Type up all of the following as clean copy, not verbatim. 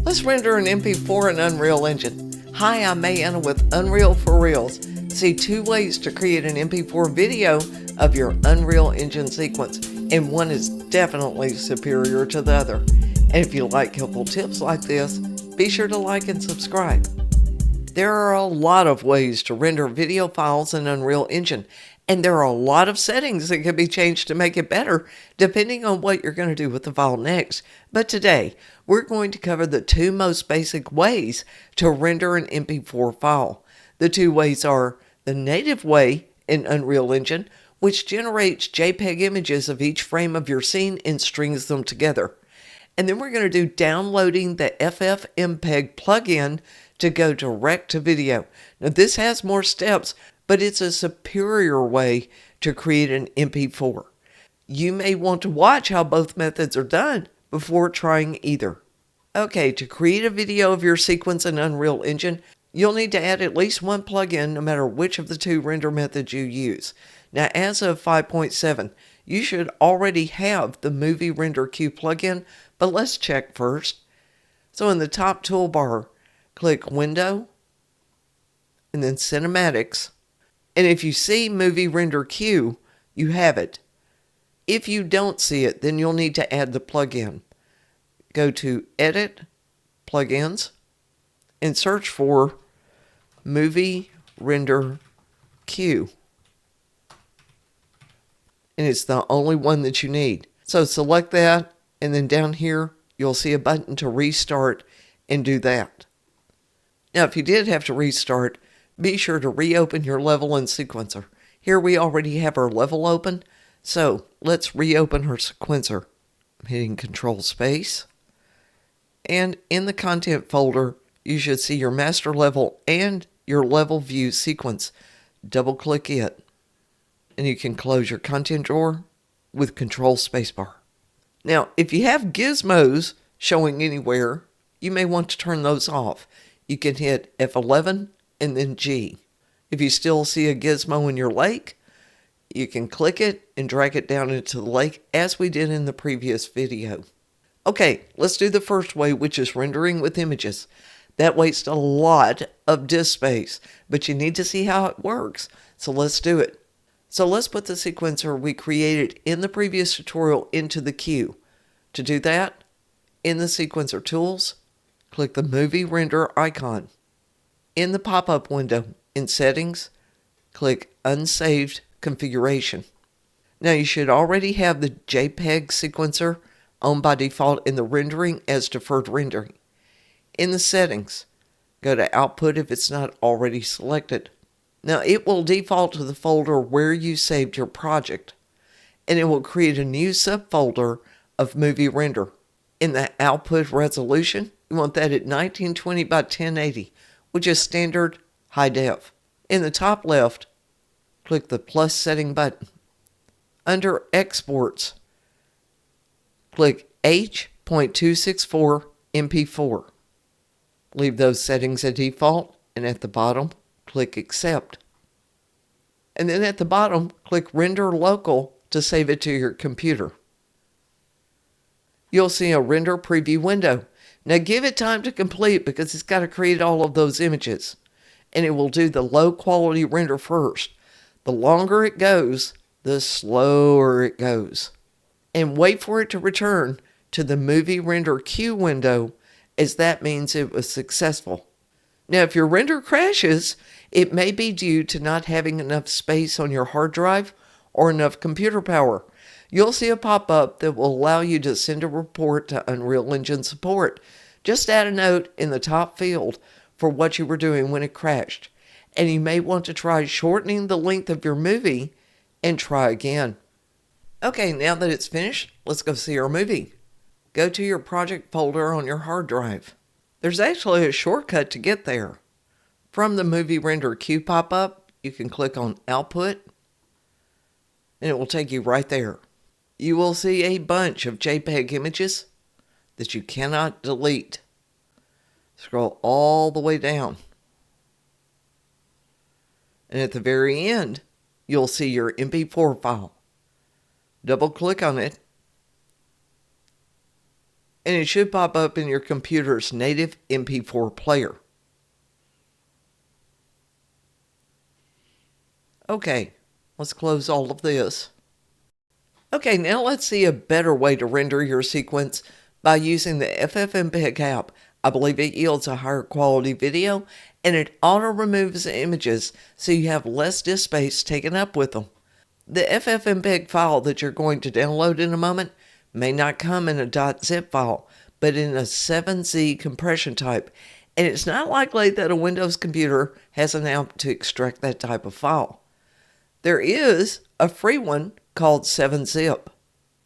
Let's render an MP4 in Unreal Engine. Hi, I'm Anna with Unreal for Reals. See 2 ways to create an MP4 video of your Unreal Engine sequence, and one is definitely superior to the other. And if you like helpful tips like this, be sure to like and subscribe. There are a lot of ways to render video files in Unreal Engine, and there are a lot of settings that can be changed to make it better depending on what you're going to do with the file next. But today, we're going to cover the 2 most basic ways to render an MP4 file. The 2 ways are the native way in Unreal Engine, which generates JPEG images of each frame of your scene and strings them together. And then we're going to do downloading the FFMpeg plugin to go direct to video. Now this has more steps, but it's a superior way to create an MP4. You may want to watch how both methods are done before trying either. Okay, to create a video of your sequence in Unreal Engine, you'll need to add at least one plugin no matter which of the 2 render methods you use. Now as of 5.7, you should already have the Movie Render Queue plugin, but let's check first. So in the top toolbar, click Window, and then Cinematics. And if you see Movie Render Queue, you have it. If you don't see it, then you'll need to add the plugin. Go to Edit, Plugins, and search for Movie Render Queue. And it's the only one that you need. So select that, and then down here, you'll see a button to restart and do that. Now, if you did have to restart, be sure to reopen your level and sequencer. Here we already have our level open, so let's reopen our sequencer. I'm hitting Control Space, and in the content folder, you should see your master level and your level view sequence. Double click it, and you can close your content drawer with Control Spacebar. Now, if you have gizmos showing anywhere, you may want to turn those off. You can hit F11 and then G. If you still see a gizmo in your lake, you can click it and drag it down into the lake as we did in the previous video. Okay, let's do the first way, which is rendering with images. That wastes a lot of disk space, but you need to see how it works, so let's do it. So let's put the sequencer we created in the previous tutorial into the queue. To do that, in the sequencer tools, click the movie render icon. In the pop-up window, in settings, click unsaved configuration. Now you should already have the JPEG sequencer on by default in the rendering as deferred rendering. In the settings, go to output if it's not already selected. Now it will default to the folder where you saved your project, and it will create a new subfolder of movie render. In the output resolution, you want that at 1920 by 1080, which is standard high def. In the top left, click the plus setting button. Under exports, click H.264 MP4. Leave those settings at default, and at the bottom, click accept. And then at the bottom, click render local to save it to your computer. You'll see a render preview window. Now give it time to complete because it's got to create all of those images. And it will do the low quality render first. The longer it goes, the slower it goes. And wait for it to return to the movie render queue window, as that means it was successful. Now if your render crashes, it may be due to not having enough space on your hard drive or enough computer power. You'll see a pop-up that will allow you to send a report to Unreal Engine support. Just add a note in the top field for what you were doing when it crashed. And you may want to try shortening the length of your movie and try again. Okay, now that it's finished, let's go see our movie. Go to your project folder on your hard drive. There's actually a shortcut to get there. From the Movie Render Queue pop-up, you can click on Output, and it will take you right there. You will see a bunch of JPEG images that you cannot delete. Scroll all the way down. And at the very end, you'll see your MP4 file. Double click on it, and it should pop up in your computer's native MP4 player. Okay, let's close all of this. Okay, now let's see a better way to render your sequence by using the FFmpeg app. I believe it yields a higher quality video, and it auto removes images so you have less disk space taken up with them. The FFmpeg file that you're going to download in a moment may not come in a .zip file, but in a 7Z compression type, and it's not likely that a Windows computer has an app to extract that type of file. There is a free one called 7Zip.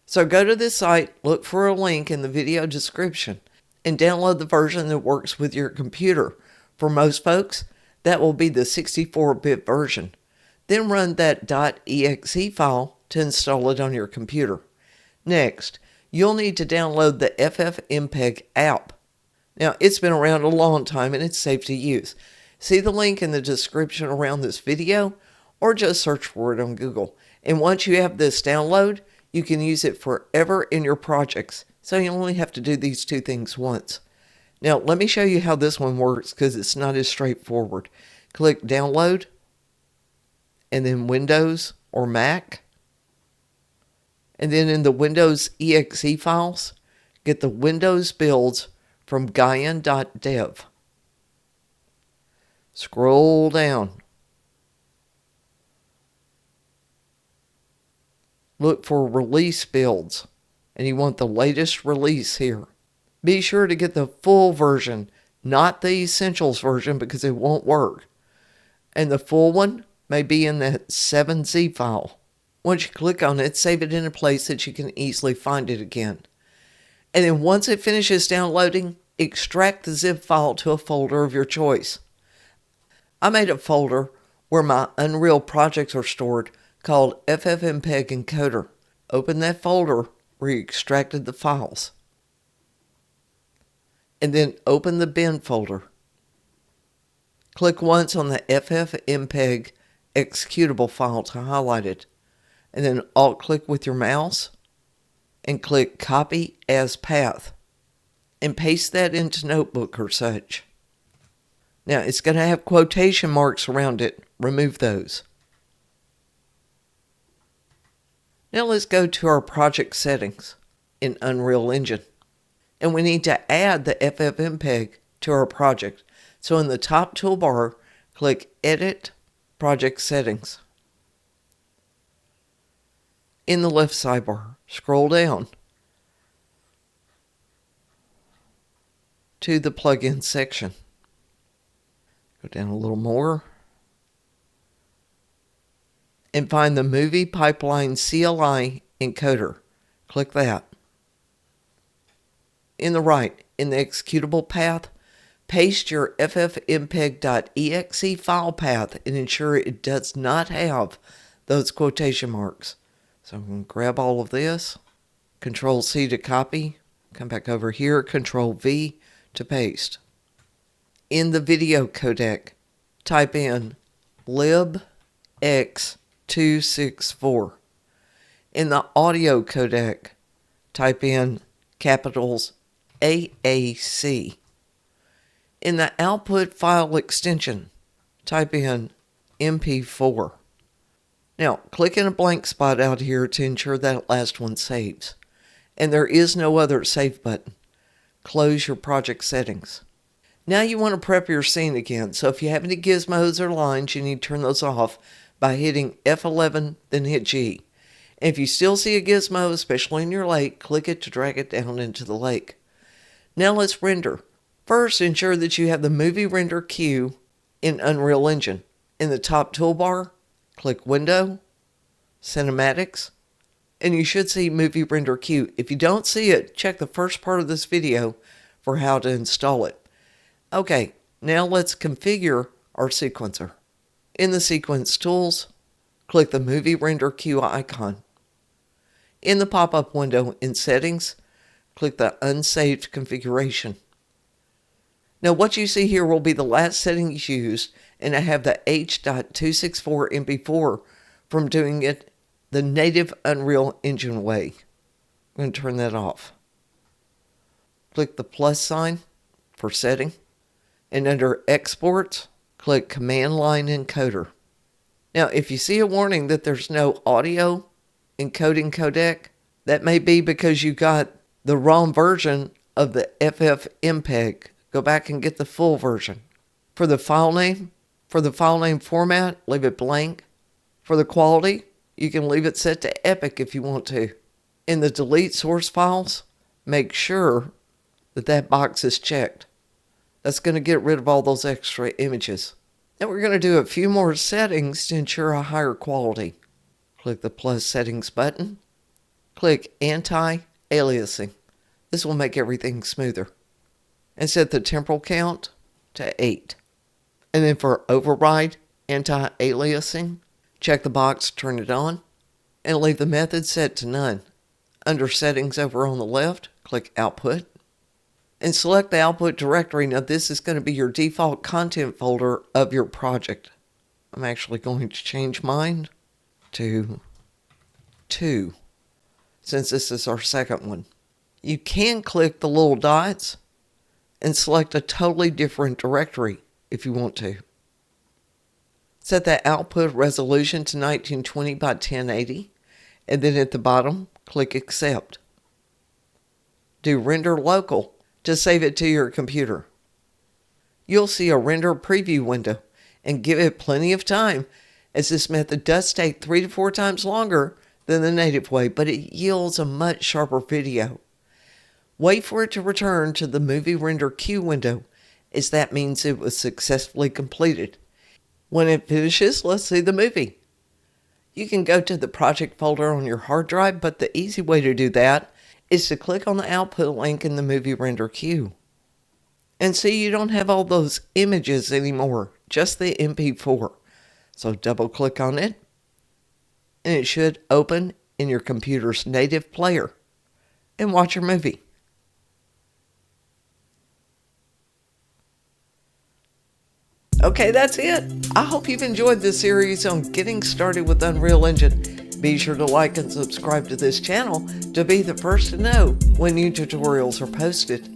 So go to this site, look for a link in the video description, and download the version that works with your computer. For most folks, that will be the 64-bit version. Then run that .exe file to install it on your computer. Next, you'll need to download the FFmpeg app. Now, it's been around a long time and it's safe to use. See the link in the description around this video, or just search for it on Google. And once you have this download, you can use it forever in your projects. So you only have to do these two things once. Now, let me show you how this one works because it's not as straightforward. Click Download, and then Windows or Mac. And then in the Windows exe files, get the Windows builds from Guyan.dev. Scroll down. Look for release builds, and you want the latest release here. Be sure to get the full version, not the Essentials version, because it won't work. And the full one may be in that 7Z file. Once you click on it, save it in a place that you can easily find it again. And then once it finishes downloading, extract the zip file to a folder of your choice. I made a folder where my Unreal projects are stored called FFmpeg Encoder. Open that folder where you extracted the files. And then open the bin folder. Click once on the FFmpeg executable file to highlight it. And then alt-click with your mouse and click Copy as Path. And paste that into Notebook or such. Now, it's going to have quotation marks around it. Remove those. Now let's go to our project settings in Unreal Engine. And we need to add the FFmpeg to our project. So in the top toolbar, click Edit Project Settings. In the left sidebar, scroll down to the Plugins section. Go down a little more. And find the Movie Pipeline CLI encoder. Click that. In the right, in the executable path, paste your ffmpeg.exe file path and ensure it does not have those quotation marks. So I'm going to grab all of this, Control-C to copy, come back over here, Control-V to paste. In the video codec, type in libx264. In the audio codec, type in capitals AAC. In the output file extension, type in MP4. Now, click in a blank spot out here to ensure that last one saves. And there is no other save button. Close your project settings. Now you want to prep your scene again, so if you have any gizmos or lines, you need to turn those off by hitting F11, then hit G. And if you still see a gizmo, especially in your lake, click it to drag it down into the lake. Now let's render. First, ensure that you have the Movie Render queue in Unreal Engine. In the top toolbar, click Window, Cinematics, and you should see Movie Render queue. If you don't see it, check the first part of this video for how to install it. Okay, now let's configure our sequencer. In the Sequence Tools, click the Movie Render queue icon. In the pop-up window in Settings, click the Unsaved Configuration. Now what you see here will be the last settings used, and I have the H.264 MP4 from doing it the native Unreal Engine way. I'm going to turn that off. click the plus sign for setting. And under Exports, click Command Line Encoder. Now, if you see a warning that there's no audio encoding codec, that may be because you got the wrong version of the FFMpeg. Go back and get the full version. For the file name format, leave it blank. For the quality, you can leave it set to Epic if you want to. In the delete source files, make sure that that box is checked. That's going to get rid of all those extra images. Now we're going to do a few more settings to ensure a higher quality. Click the plus settings button. Click anti-aliasing. This will make everything smoother. And set the temporal count to 8. And then for override anti-aliasing, check the box, turn it on, and leave the method set to none. Under settings over on the left, click output. And select the output directory. Now this is going to be your default content folder of your project. I'm actually going to change mine to 2, since this is our second one. You can click the little dots and select a totally different directory if you want to. Set the output resolution to 1920 by 1080, and then at the bottom, click Accept. Do Render Local to save it to your computer. You'll see a render preview window, and give it plenty of time, as this method does take 3 to 4 times longer than the native way, but it yields a much sharper video. Wait for it to return to the movie render queue window, as that means it was successfully completed. When it finishes, let's see the movie. You can go to the project folder on your hard drive, but the easy way to do that is to click on the output link in the movie render queue. And see, you don't have all those images anymore, just the MP4. So double click on it, and it should open in your computer's native player and watch your movie. Okay, that's it. I hope you've enjoyed this series on getting started with Unreal Engine. Be sure to like and subscribe to this channel to be the first to know when new tutorials are posted.